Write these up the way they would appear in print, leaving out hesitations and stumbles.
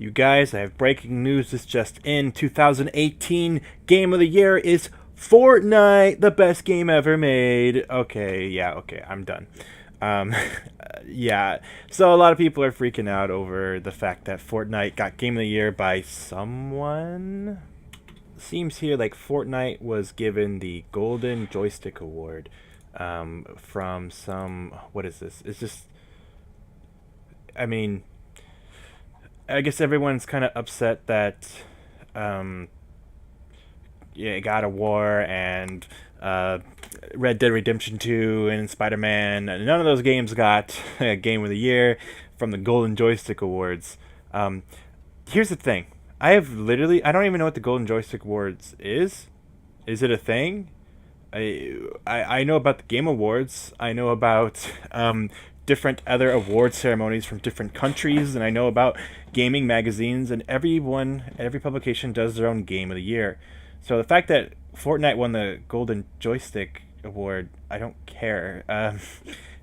You guys, I have breaking news. This just in. 2018 Game of the Year is Fortnite, the best game ever made. Okay, I'm done. Um, yeah, so a lot of people are freaking out over the fact that Fortnite got Game of the Year by someone. Seems here like Fortnite was given the Golden Joystick Award from some. What is this? It's just. I mean, I guess everyone's kind of upset that God of War and uh, Red Dead Redemption 2 and Spider-Man, none of those games got Game of the Year from the Golden Joystick Awards. Um, Here's the thing. I don't even know what the Golden Joystick Awards is. Is it a thing? I know about the Game Awards. I know about different other award ceremonies from different countries, and I know about gaming magazines, and every publication does their own Game of the Year. So the fact that Fortnite won the Golden Joystick Award, I don't care.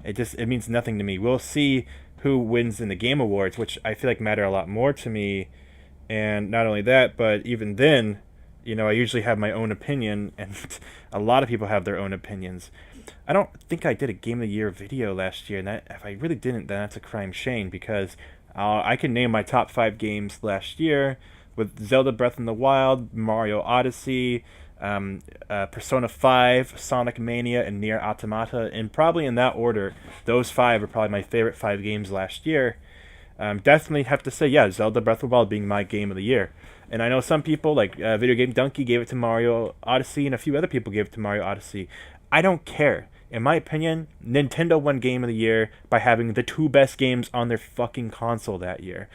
It means nothing to me. We'll see who wins in the Game Awards, which I feel like matter a lot more to me. And not only that, but even then, I usually have my own opinion, and a lot of people have their own opinions. I don't think I did a Game of the Year video last year, and if I really didn't, then that's a crime shame, because I can name my top 5 games last year with Zelda Breath in the Wild, Mario Odyssey, Persona 5, Sonic Mania, and Nier Automata, and probably in that order, those 5 are probably my favorite 5 games last year. Definitely have to say, yeah, Zelda Breath of the Wild being my Game of the Year. And I know some people, like Video Game Donkey, gave it to Mario Odyssey, and a few other people gave it to Mario Odyssey. I don't care. In my opinion, Nintendo won Game of the Year by having the 2 best games on their fucking console that year.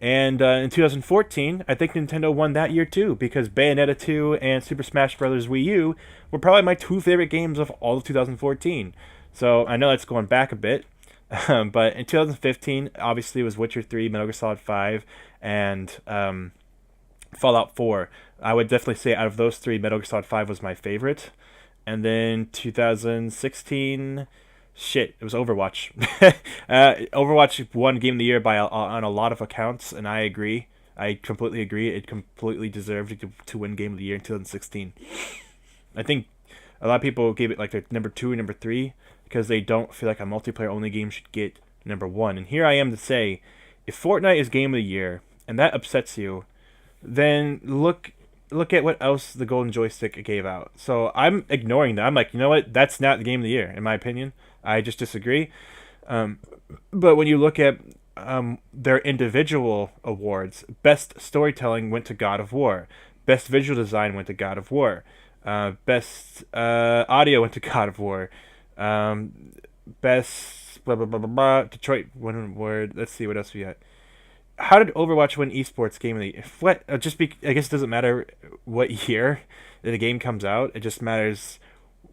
And in 2014, I think Nintendo won that year too, because Bayonetta 2 and Super Smash Bros. Wii U were probably my 2 favorite games of all of 2014. So I know that's going back a bit. But in 2015, obviously, it was Witcher 3, Metal Gear Solid 5, and Fallout 4. I would definitely say out of those 3, Metal Gear Solid 5 was my favorite. And then 2016, it was Overwatch. Overwatch won Game of the Year on a lot of accounts, and I agree. I completely agree. It completely deserved to win Game of the Year in 2016. I think a lot of people gave it like their number 2 and number 3 because they don't feel like a multiplayer-only game should get number 1. And here I am to say, if Fortnite is Game of the Year, and that upsets you, then look at what else the Golden Joystick gave out. So I'm ignoring that. I'm like, you know what? That's not the Game of the Year, in my opinion. I just disagree. But when you look at their individual awards, Best Storytelling went to God of War. Best Visual Design went to God of War. Best Audio went to God of War. Best blah blah blah blah blah. Detroit won an award. Let's see what else we got. How did Overwatch win esports Game of the Year? What? I guess it doesn't matter what year the game comes out. It just matters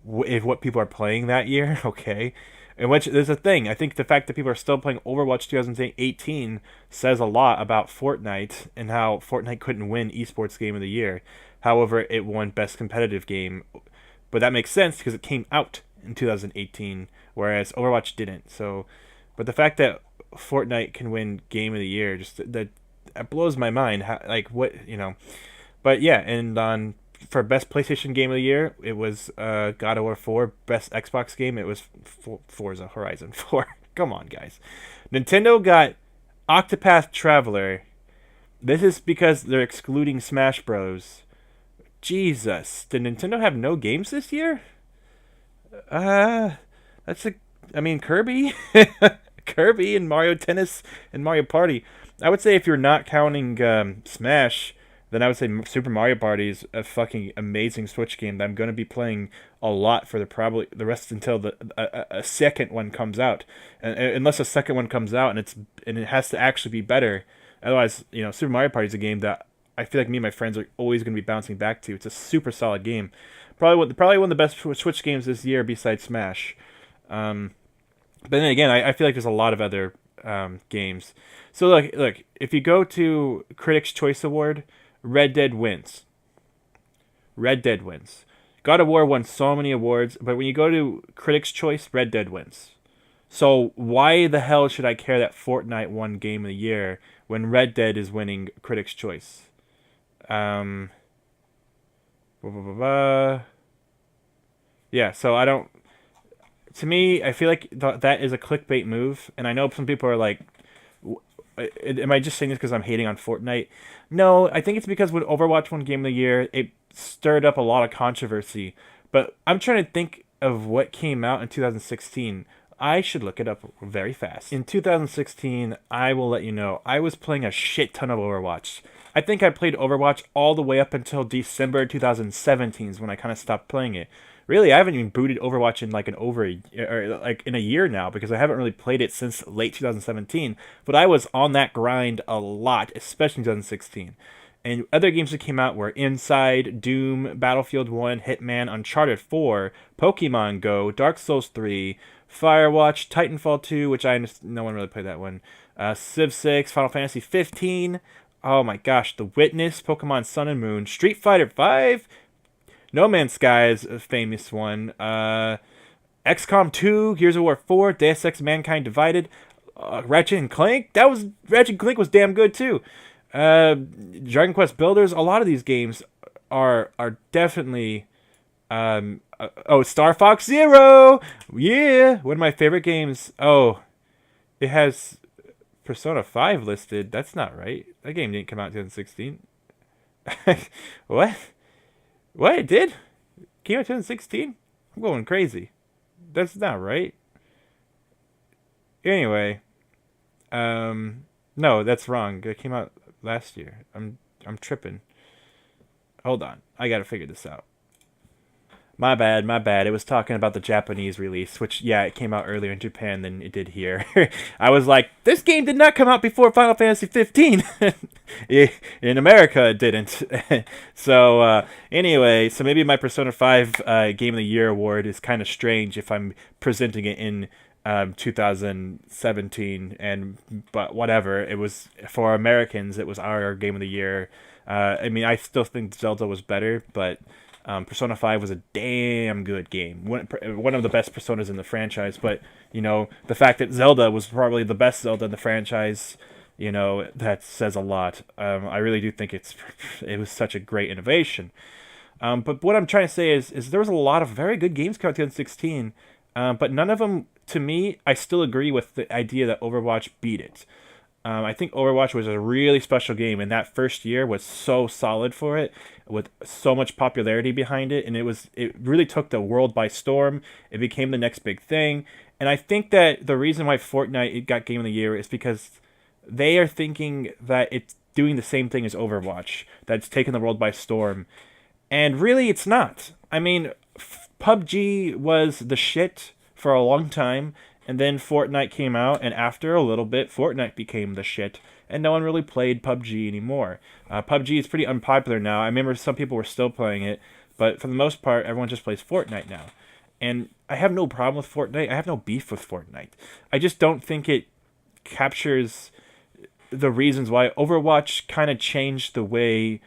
if what people are playing that year. Okay, and which there's a thing. I think the fact that people are still playing Overwatch 2018 says a lot about Fortnite and how Fortnite couldn't win esports Game of the Year. However, it won best competitive game, but that makes sense because it came out in 2018, whereas Overwatch didn't. So, but the fact that Fortnite can win Game of the Year just that blows my mind. How, like what But yeah, and for best PlayStation Game of the Year, it was God of War 4. Best Xbox game, it was Forza Horizon 4. Come on, guys. Nintendo got Octopath Traveler. This is because they're excluding Smash Bros. Jesus, did Nintendo have no games this year? Kirby. Kirby and Mario Tennis and Mario Party. I would say if you're not counting Smash, then I would say Super Mario Party is a fucking amazing Switch game that I'm going to be playing a lot for probably the rest until a second one comes out. And unless a second one comes out and it has to actually be better. Otherwise, Super Mario Party is a game that I feel like me and my friends are always going to be bouncing back to. It's a super solid game. Probably one of the best Switch games this year besides Smash. But then again, I feel like there's a lot of other games. So look, if you go to Critics' Choice Award, Red Dead wins. Red Dead wins. God of War won so many awards, but when you go to Critics' Choice, Red Dead wins. So why the hell should I care that Fortnite won Game of the Year when Red Dead is winning Critics' Choice. Um, blah, blah, blah, blah. Yeah, so I don't. To me, I feel like that is a clickbait move, and I know some people are like, "Am I just saying this because I'm hating on Fortnite?" No, I think it's because when Overwatch won Game of the Year, it stirred up a lot of controversy. But I'm trying to think of what came out in 2016. I should look it up very fast. In 2016, I will let you know, I was playing a shit ton of Overwatch. I think I played Overwatch all the way up until December 2017 is when I kind of stopped playing it. Really, I haven't even booted Overwatch in like in a year now because I haven't really played it since late 2017. But I was on that grind a lot, especially in 2016. And other games that came out were Inside, Doom, Battlefield 1, Hitman, Uncharted 4, Pokemon Go, Dark Souls 3, Firewatch, Titanfall 2, which no one really played that one, Civ 6, Final Fantasy 15. Oh my gosh, The Witness, Pokemon Sun and Moon, Street Fighter 5, No Man's Sky is a famous one, XCOM 2, Gears of War 4, Deus Ex Mankind Divided, Ratchet and Clank. Ratchet and Clank was damn good too. Dragon Quest Builders. A lot of these games are definitely. Star Fox Zero. Yeah, one of my favorite games. Oh, it has Persona 5 listed. That's not right. That game didn't come out in 2016. What? What? It did? Came out in 2016? I'm going crazy. That's not right. Anyway, no, that's wrong. It came out last year. I'm tripping. Hold on. I gotta figure this out. My bad, my bad. It was talking about the Japanese release, which, yeah, it came out earlier in Japan than it did here. I was like, this game did not come out before Final Fantasy 15. In America, it didn't. Anyway, so maybe my Persona 5 Game of the Year award is kind of strange if I'm presenting it in 2017, but whatever. It was, for Americans, it was our Game of the Year. I mean, I still think Zelda was better, but Persona 5 was a damn good game. One of the best Personas in the franchise. But, the fact that Zelda was probably the best Zelda in the franchise, that says a lot. I really do think it was such a great innovation. But what I'm trying to say is there was a lot of very good games coming out in 2016, but none of them, to me, I still agree with the idea that Overwatch beat it. I think Overwatch was a really special game, and that first year was so solid for it, with so much popularity behind it, and it really took the world by storm. It became the next big thing, and I think that the reason why Fortnite got Game of the Year is because they are thinking that it's doing the same thing as Overwatch, that it's taken the world by storm, and really it's not. I mean, PUBG was the shit for a long time. And then Fortnite came out, and after a little bit, Fortnite became the shit, and no one really played PUBG anymore. PUBG is pretty unpopular now. I remember some people were still playing it, but for the most part, everyone just plays Fortnite now. And I have no problem with Fortnite. I have no beef with Fortnite. I just don't think it captures the reasons why Overwatch kind of changed the way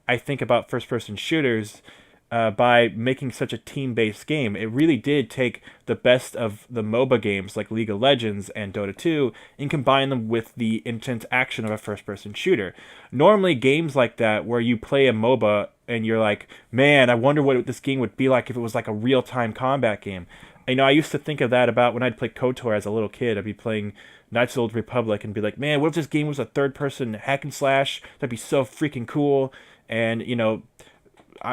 I think about first-person shooters. By making such a team-based game. It really did take the best of the MOBA games like League of Legends and Dota 2 and combine them with the intense action of a first-person shooter. Normally, games like that where you play a MOBA and you're like, man, I wonder what this game would be like if it was like a real-time combat game. I used to think of that about when I'd play KOTOR as a little kid. I'd be playing Knights of the Old Republic and be like, man, what if this game was a third-person hack and slash? That'd be so freaking cool. And,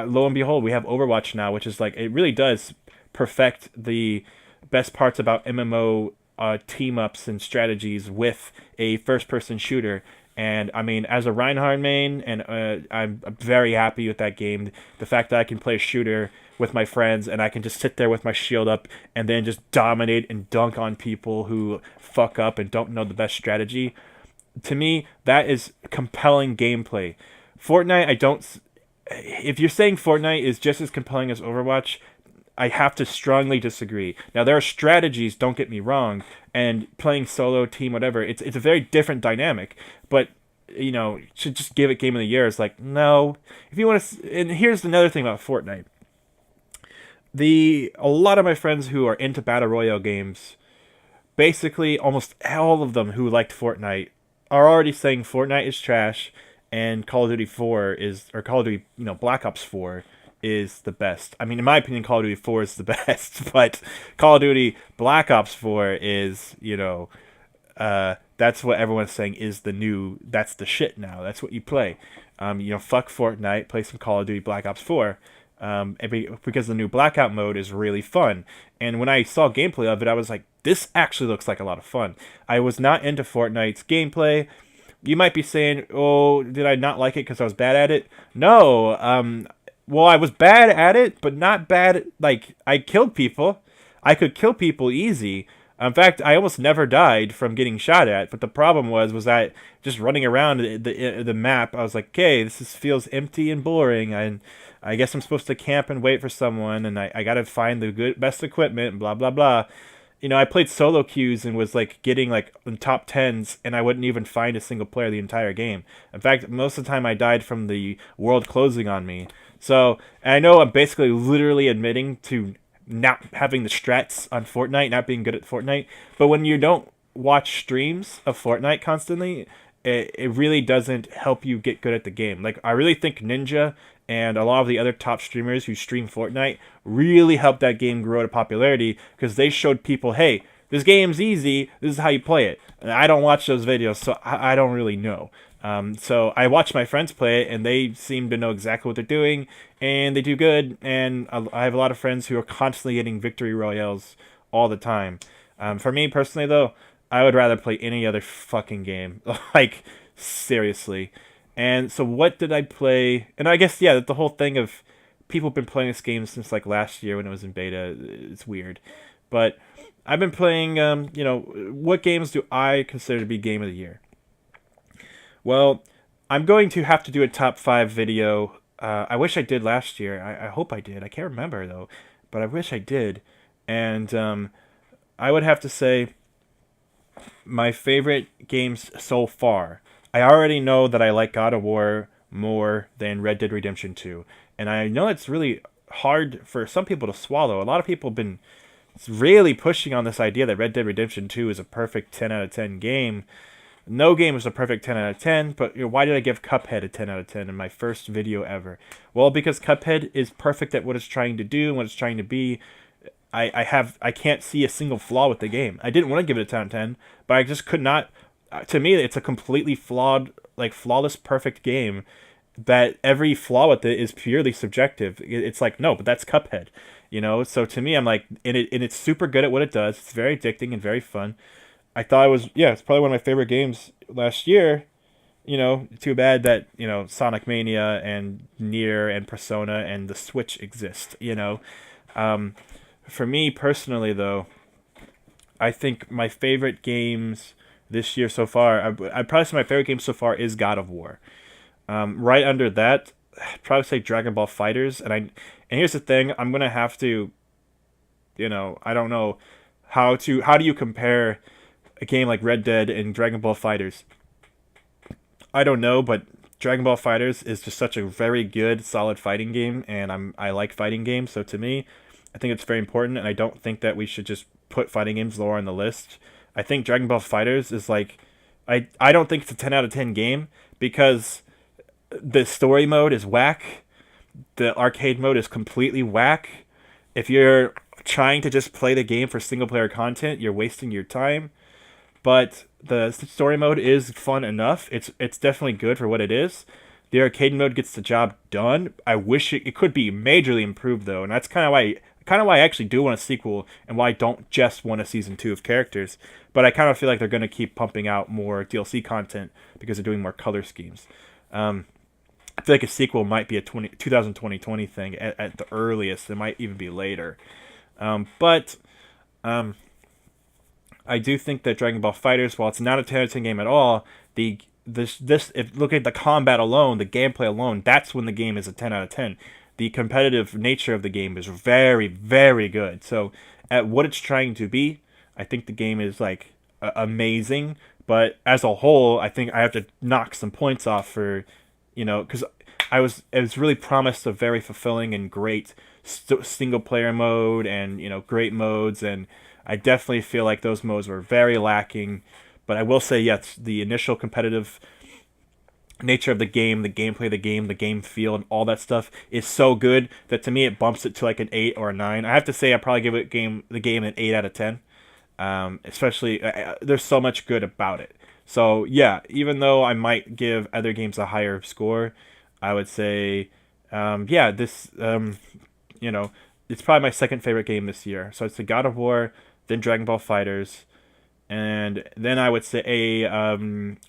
lo and behold, we have Overwatch now, which is like, it really does perfect the best parts about MMO team-ups and strategies with a first-person shooter. And, I mean, as a Reinhardt main, and I'm very happy with that game. The fact that I can play a shooter with my friends, and I can just sit there with my shield up and then just dominate and dunk on people who fuck up and don't know the best strategy. To me, that is compelling gameplay. Fortnite, if you're saying Fortnite is just as compelling as Overwatch, I have to strongly disagree. Now, there are strategies, don't get me wrong, and playing solo, team, whatever, it's a very different dynamic. But, should just give it Game of the Year. It's like, no. If you want to... And here's another thing about Fortnite. A lot of my friends who are into Battle Royale games, basically almost all of them who liked Fortnite are already saying Fortnite is trash, and Call of Duty 4 is, or Call of Duty, Black Ops 4 is the best. I mean, in my opinion, Call of Duty 4 is the best, but Call of Duty Black Ops 4 is, that's what everyone's saying is that's the shit now. That's what you play. Fuck Fortnite, play some Call of Duty Black Ops 4. Because the new Blackout mode is really fun. And when I saw gameplay of it, I was like, this actually looks like a lot of fun. I was not into Fortnite's gameplay. You might be saying, oh, did I not like it because I was bad at it? No. Well, I was bad at it, but not bad. Like, I killed people. I could kill people easy. In fact, I almost never died from getting shot at. But the problem was that just running around the map, I was like, okay, feels empty and boring. And I guess I'm supposed to camp and wait for someone, and I got to find the best equipment, and blah, blah, blah. I played solo queues and was like getting like in top 10s, and I wouldn't even find a single player the entire game. In fact, most of the time I died from the world closing on me. So, and I know I'm basically literally admitting to not having the strats on Fortnite, not being good at Fortnite. But when you don't watch streams of Fortnite constantly, it really doesn't help you get good at the game. Like, I really think Ninja and a lot of the other top streamers who stream Fortnite really helped that game grow to popularity, because they showed people, hey, this game's easy, this is how you play it. And I don't watch those videos, so I don't really know. So I watch my friends play it, and they seem to know exactly what they're doing, and they do good, and I have a lot of friends who are constantly getting victory royales all the time. For me personally, though, I would rather play any other fucking game. Like, seriously. And so what did I play? And I guess, yeah, the whole thing of people have been playing this game since like last year when it was in beta. It's weird. But I've been playing, what games do I consider to be game of the year? Well, I'm going to have to do a top 5 video. I wish I did last year. I hope I did. I can't remember, though. But I wish I did. And I would have to say my favorite games so far. I already know that I like God of War more than Red Dead Redemption 2. And I know it's really hard for some people to swallow. A lot of people have been really pushing on this idea that Red Dead Redemption 2 is a perfect 10 out of 10 game. No game is a perfect 10 out of 10, but why did I give Cuphead a 10 out of 10 in my first video ever? Well, because Cuphead is perfect at what it's trying to do and what it's trying to be. I can't see a single flaw with the game. I didn't want to give it a 10 out of 10, but I just could not. To me, it's a completely flawless, perfect game that every flaw with it is purely subjective. It's like, no, but that's Cuphead, So to me, I'm like, and it's super good at what it does. It's very addicting and very fun. I thought it's probably one of my favorite games last year. Too bad that, Sonic Mania and Nier and Persona and the Switch exist, For me personally, though, I think my favorite games this year so far, I'd probably say my favorite game so far is God of War. Right under that, I'd probably say Dragon Ball FighterZ. And here's the thing, I'm gonna have to, I don't know how do you compare a game like Red Dead and Dragon Ball FighterZ? I don't know, but Dragon Ball FighterZ is just such a very good, solid fighting game, and I like fighting games. So to me, I think it's very important, and I don't think that we should just put fighting games lower on the list. I think Dragon Ball FighterZ is like, I don't think it's a 10 out of 10 game, because the story mode is whack. The arcade mode is completely whack. If you're trying to just play the game for single player content, you're wasting your time. But the story mode is fun enough. It's definitely good for what it is. The arcade mode gets the job done. I wish it could be majorly improved, though, and that's kind of why I actually do want a sequel, and why I don't just want a season 2 of characters. But I kind of feel like they're going to keep pumping out more DLC content because they're doing more color schemes. I feel like a sequel might be a 2020 thing at the earliest. It might even be later. But I do think that Dragon Ball FighterZ, while it's not a 10 out of 10 game at all, if look at the combat alone, the gameplay alone, that's when the game is a 10 out of 10. The competitive nature of the game is very, very good. So at what it's trying to be, I think the game is like amazing. But as a whole, I think I have to knock some points off for, because it was really promised a very fulfilling and great single player mode and great modes, and I definitely feel like those modes were very lacking. But I will say, yes, the initial competitive nature of the game, the gameplay of the game feel, and all that stuff is so good that to me it bumps it to like an 8 or a 9. I have to say I probably give the game an 8 out of 10. Especially there's so much good about it. So yeah, even though I might give other games a higher score, I would say, yeah, this you know, it's probably my second favorite game this year. So it's the God of War, then Dragon Ball Fighters, and then I would say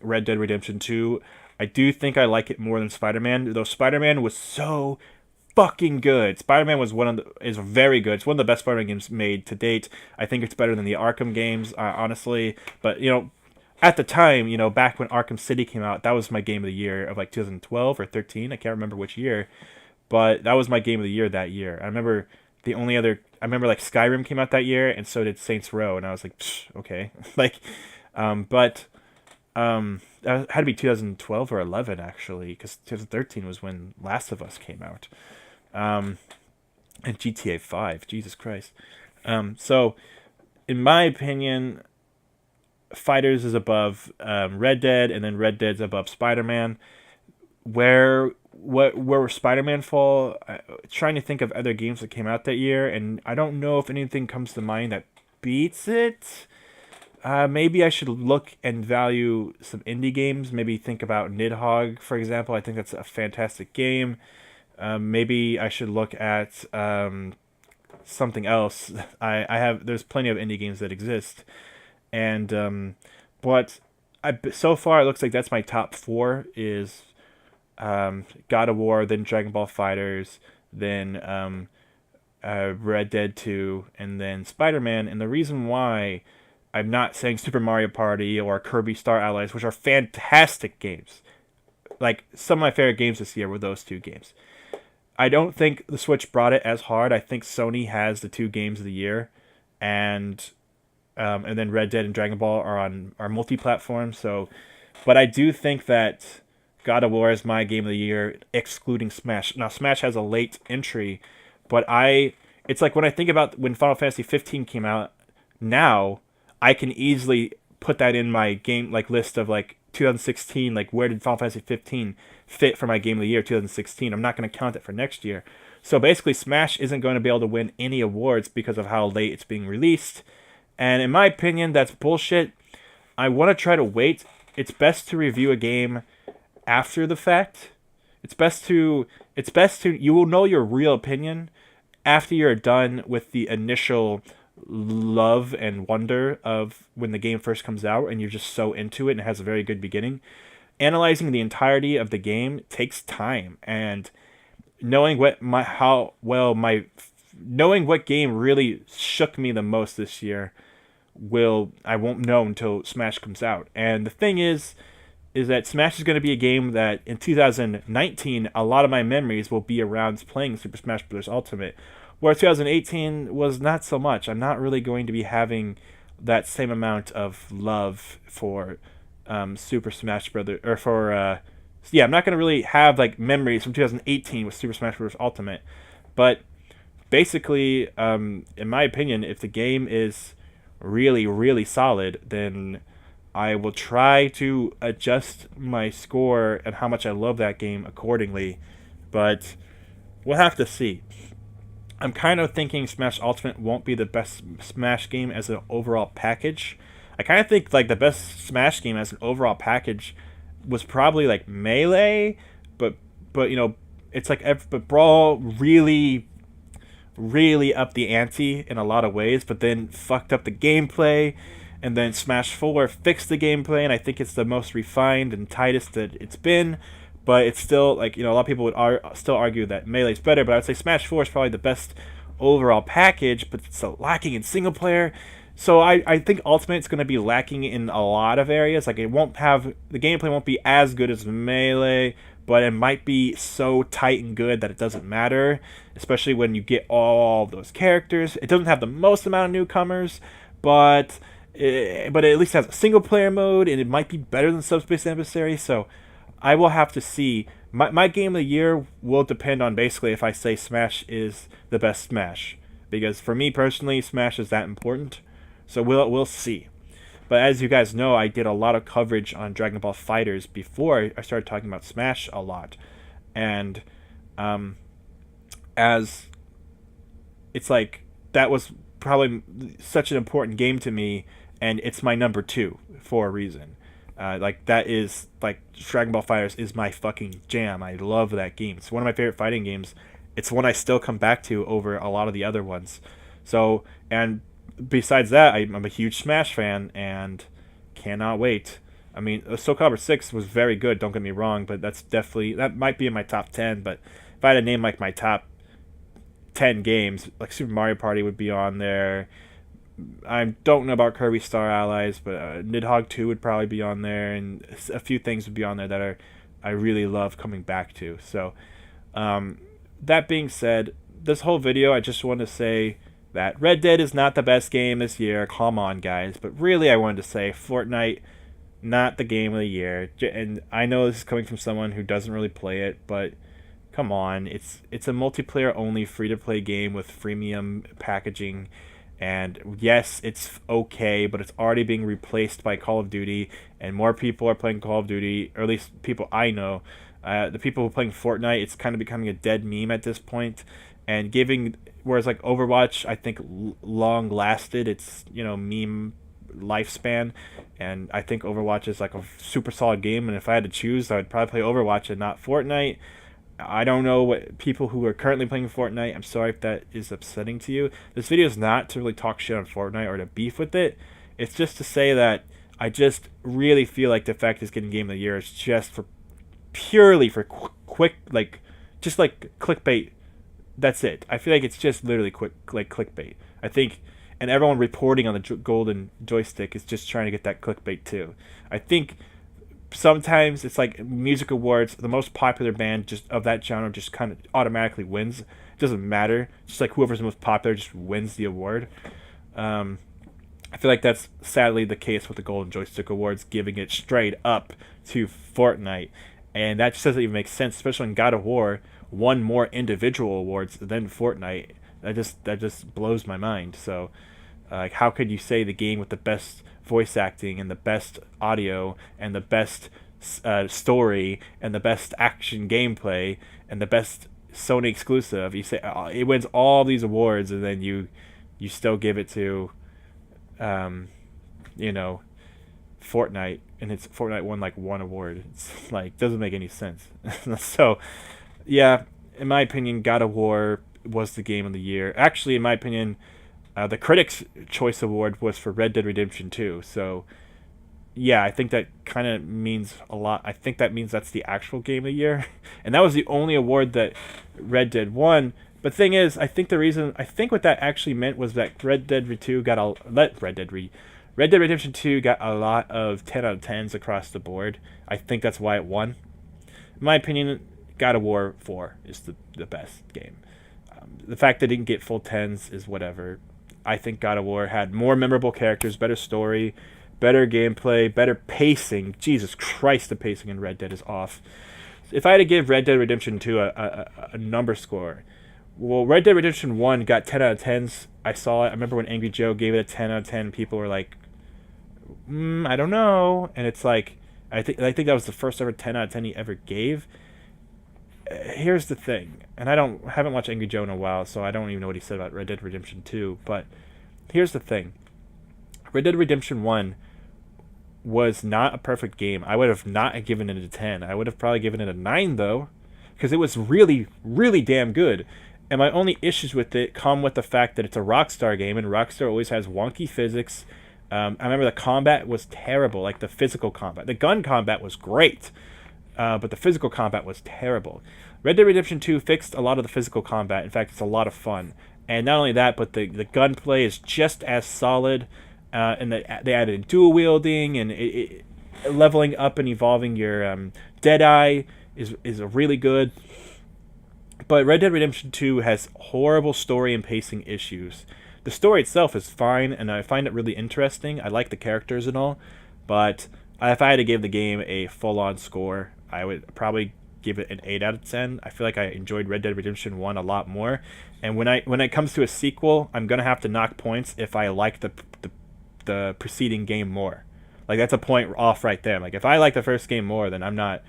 Red Dead Redemption 2. I do think I like it more than Spider-Man, though Spider-Man was so fucking good. Spider-Man was is very good. It's one of the best Spider-Man games made to date. I think it's better than the Arkham games, honestly. But at the time, back when Arkham City came out, that was my game of the year of like 2012 or 13. I can't remember which year, but that was my game of the year that year. I remember like Skyrim came out that year, and so did Saints Row, and I was like, okay, like, but that had to be 2012 or 11 actually, because 2013 was when Last of Us came out, and GTA 5. Jesus Christ. So, in my opinion, Fighters is above Red Dead, and then Red Dead's above Spider-Man. Where Spider-Man fall? Trying to think of other games that came out that year, and I don't know if anything comes to mind that beats it. Maybe I should look and value some indie games. Maybe think about Nidhogg, for example. I think that's a fantastic game. Maybe I should look at something else. There's plenty of indie games that exist, and but so far it looks like that's my top four is God of War, then Dragon Ball Fighters, then Red Dead 2, and then Spider-Man. And the reason why I'm not saying Super Mario Party or Kirby Star Allies, which are fantastic games. Like, some of my favorite games this year were those two games. I don't think the Switch brought it as hard. I think Sony has the two games of the year, and then Red Dead and Dragon Ball are multi-platform. So, but I do think that God of War is my game of the year, excluding Smash. Now, Smash has a late entry, but it's like when I think about when Final Fantasy 15 came out, now I can easily put that in my game like list of like 2016, like where did Final Fantasy 15 fit for my game of the year 2016. I'm not going to count it for next year. So basically Smash isn't going to be able to win any awards because of how late it's being released. And in my opinion, that's bullshit. I want to try to wait. It's best to review a game after the fact. It's best to you will know your real opinion after you're done with the initial love and wonder of when the game first comes out and you're just so into it and it has a very good beginning. Analyzing the entirety of the game takes time, and knowing what game really shook me the most this year I won't know until Smash comes out. And the thing is that Smash is going to be a game that in 2019 a lot of my memories will be around playing Super Smash Bros. Ultimate, where 2018 was not so much. I'm not really going to be having that same amount of love for Super Smash Brothers, or for I'm not going to really have like memories from 2018 with Super Smash Bros. Ultimate. But basically, in my opinion, if the game is really, really solid, then I will try to adjust my score and how much I love that game accordingly. But we'll have to see. I'm kind of thinking Smash Ultimate won't be the best Smash game as an overall package. I kind of think like the best Smash game as an overall package was probably like Melee, but it's like but Brawl really upped the ante in a lot of ways, but then fucked up the gameplay. And then Smash 4 fixed the gameplay, and I think it's the most refined and tightest that it's been. But it's still, like, a lot of people would still argue that Melee's better, but I would say Smash 4 is probably the best overall package, but it's still lacking in single player. So I think Ultimate's going to be lacking in a lot of areas. Like, the gameplay won't be as good as Melee, but it might be so tight and good that it doesn't matter, especially when you get all those characters. It doesn't have the most amount of newcomers, but it at least has a single player mode, and it might be better than Subspace Emissary. So I will have to see. My game of the year will depend on basically if I say Smash is the best Smash, because for me personally, Smash is that important. So we'll see. But as you guys know, I did a lot of coverage on Dragon Ball Fighters before I started talking about Smash a lot, and as it's like that was probably such an important game to me, and it's my number two for a reason. Like that is like Dragon Ball Fighters is my fucking jam. I love that game. It's one of my favorite fighting games. It's one I still come back to over a lot of the other ones. So, and besides that, I'm a huge Smash fan and cannot wait. I mean, Soul Calibur 6 was very good, don't get me wrong, but that might be in my top 10, but if I had to name like my top 10 games, like Super Mario Party would be on there. I don't know about Kirby Star Allies, but Nidhogg 2 would probably be on there, and a few things would be on there that I really love coming back to. So, that being said, this whole video, I just want to say that Red Dead is not the best game this year. Come on, guys. But really, I wanted to say Fortnite, not the game of the year. And I know this is coming from someone who doesn't really play it, but come on. It's a multiplayer-only free-to-play game with freemium packaging. And yes, it's okay, but it's already being replaced by Call of Duty, and more people are playing Call of Duty, or at least people I know. The people who are playing Fortnite, it's kind of becoming a dead meme at this point, and whereas like Overwatch, I think long lasted its meme lifespan, and I think Overwatch is like a super solid game. And if I had to choose, I would probably play Overwatch and not Fortnite. I don't know what people who are currently playing Fortnite. I'm sorry if that is upsetting to you. This video is not to really talk shit on Fortnite or to beef with it. It's just to say that I just really feel like the fact it's getting Game of the Year is just purely for quick, like just like clickbait. That's it. I feel like it's just literally quick, like clickbait. I think, and everyone reporting on the golden joystick is just trying to get that clickbait too. I think sometimes it's like music awards, the most popular band just of that genre just kind of automatically wins. It doesn't matter. Just like whoever's the most popular just wins the award. I feel like that's sadly the case with the Golden Joystick Awards, giving it straight up to Fortnite. And that just doesn't even make sense, especially when God of War won more individual awards than Fortnite. That just blows my mind. So, like, how could you say the game with the best voice acting and the best audio and the best story and the best action gameplay and the best Sony exclusive, you say it wins all these awards, and then you still give it to Fortnite, and Fortnite won like one award. It's like doesn't make any sense. So yeah, in my opinion, God of War was the game of the year. Actually, in my opinion, the Critics' Choice Award was for Red Dead Redemption 2. So yeah, I think that kind of means a lot. I think that means that's the actual game of the year, and that was the only award that Red Dead won. But thing is, I think what that actually meant was that Red Dead Redemption 2 got a lot of 10 out of 10s across the board. I think that's why it won. In my opinion, God of War 4 is the best game. The fact that it didn't get full 10s is whatever. I think God of War had more memorable characters, better story, better gameplay, better pacing. Jesus Christ, the pacing in Red Dead is off. If I had to give Red Dead Redemption 2 a number score, well, Red Dead Redemption 1 got 10 out of 10s. I saw it. I remember when Angry Joe gave it a 10 out of 10. People were like, I don't know. And it's like, I think that was the first ever 10 out of 10 he ever gave. Here's the thing, and I haven't watched Angry Joe in a while, so I don't even know what he said about Red Dead Redemption 2, but here's the thing. Red Dead Redemption 1 was not a perfect game. I would have not given it a 10. I would have probably given it a 9, though, because it was really, really damn good. And my only issues with it come with the fact that it's a Rockstar game, and Rockstar always has wonky physics. I remember the combat was terrible, like the physical combat. The gun combat was great, but the physical combat was terrible. Red Dead Redemption 2 fixed a lot of the physical combat. In fact, it's a lot of fun. And not only that, but the gunplay is just as solid. And they added dual wielding and leveling up and evolving your Deadeye is really good. But Red Dead Redemption 2 has horrible story and pacing issues. The story itself is fine, and I find it really interesting. I like the characters and all, but if I had to give the game a full-on score, I would probably give it an 8 out of 10. I feel like I enjoyed Red Dead Redemption 1 a lot more. And when it comes to a sequel, I'm going to have to knock points if I like the the preceding game more. Like that's a point off right there. Like if I like the first game more, then I'm not.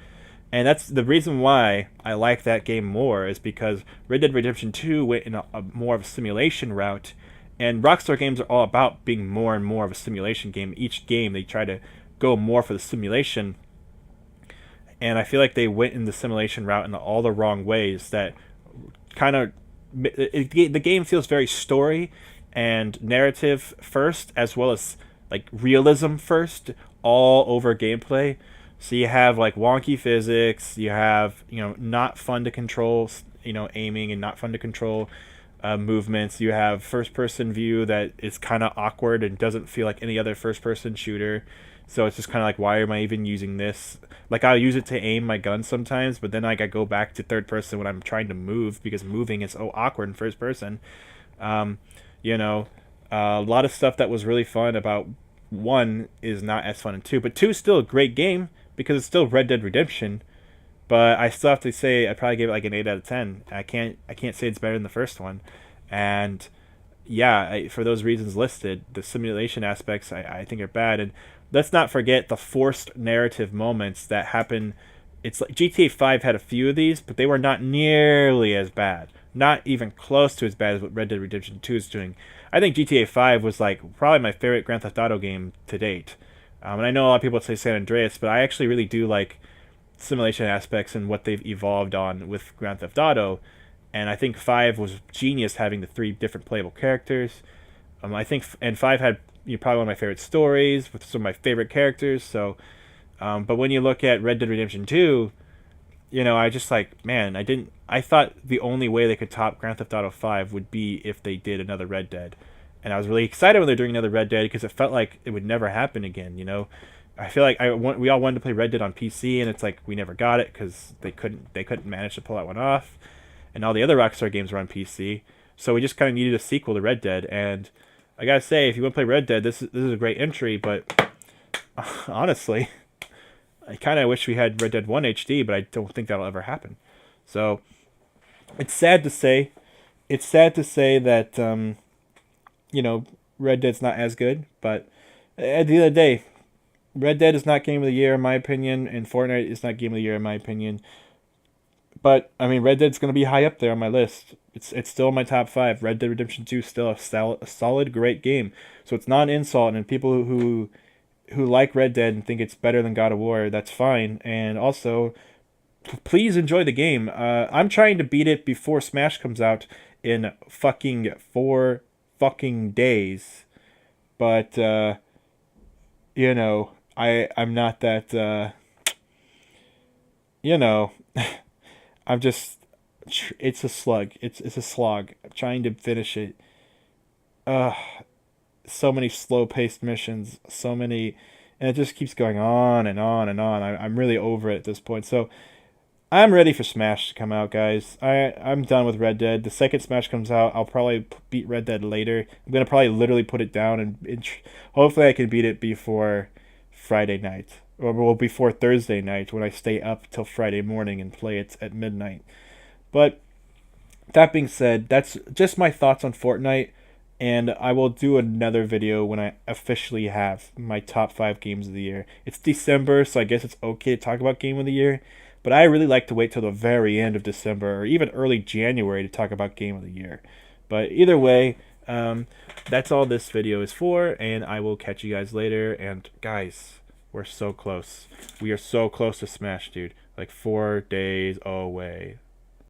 And that's the reason why I like that game more, is because Red Dead Redemption 2 went in a more of a simulation route, and Rockstar games are all about being more and more of a simulation game. Each game they try to go more for the simulation, and I feel like they went in the simulation route in all the wrong ways. That kind of the game feels very story and narrative first, as well as like realism first, all over gameplay. So you have like wonky physics, you have, you know, not fun to control, you know, aiming, and not fun to control movements. You have first person view that is kind of awkward and doesn't feel like any other first person shooter. So it's just kind of like, why am I even using this? Like I'll use it to aim my gun sometimes, but then like I go back to third person when I'm trying to move, because moving is so awkward in first person. You know, a lot of stuff that was really fun about 1 is not as fun in 2, but 2 is still a great game because it's still Red Dead Redemption. But I still have to say I'd probably give it like an 8 out of 10. I can't say it's better than the first one. And yeah, for those reasons listed, the simulation aspects I think are bad. And let's not forget the forced narrative moments that happen. It's like GTA 5 had a few of these, but they were not nearly as bad. Not even close to as bad as what Red Dead Redemption 2 is doing. I think GTA 5 was like probably my favorite Grand Theft Auto game to date. And I know a lot of people say San Andreas, but I actually really do like simulation aspects and what they've evolved on with Grand Theft Auto. And I think 5 was genius, having the 3 different playable characters. I think, and 5 had, you know, probably one of my favorite stories with some of my favorite characters. So, but when you look at Red Dead Redemption 2, you know, I just like, man, I thought the only way they could top Grand Theft Auto 5 would be if they did another Red Dead. And I was really excited when they're doing another Red Dead, because it felt like it would never happen again, you know. I feel like we all wanted to play Red Dead on PC, and it's like we never got it because they couldn't manage to pull that one off. And all the other Rockstar games were on PC. So we just kind of needed a sequel to Red Dead. And I gotta say, if you want to play Red Dead, this is a great entry, but honestly, I kind of wish we had Red Dead 1 HD, but I don't think that'll ever happen. So it's sad to say. It's sad to say that, you know, Red Dead's not as good, but at the end of the day, Red Dead is not Game of the Year in my opinion, and Fortnite is not Game of the Year in my opinion. But I mean, Red Dead's going to be high up there on my list. It's still in my top 5. Red Dead Redemption 2 is still a solid, great game. So it's not an insult, and people who like Red Dead and think it's better than God of War, that's fine. And also, please enjoy the game. I'm trying to beat it before Smash comes out in fucking 4 fucking days. But you know, I'm not that you know, I'm just, it's a slug. It's a slog. I'm trying to finish it. So many slow-paced missions, so many, and it just keeps going on and on and on. I'm really over it at this point. So I'm ready for Smash to come out, guys. I'm done with Red Dead. The second Smash comes out, I'll probably beat Red Dead later. I'm gonna probably literally put it down, and hopefully I can beat it before Friday night. Or well, before Thursday night, when I stay up till Friday morning and play it at midnight. But that being said, that's just my thoughts on Fortnite, and I will do another video when I officially have my top 5 games of the year. It's December, so I guess it's okay to talk about Game of the Year, but I really like to wait till the very end of December, or even early January, to talk about Game of the Year. But either way, that's all this video is for, and I will catch you guys later. And guys, we're so close. We are so close to Smash, dude. Like 4 days away.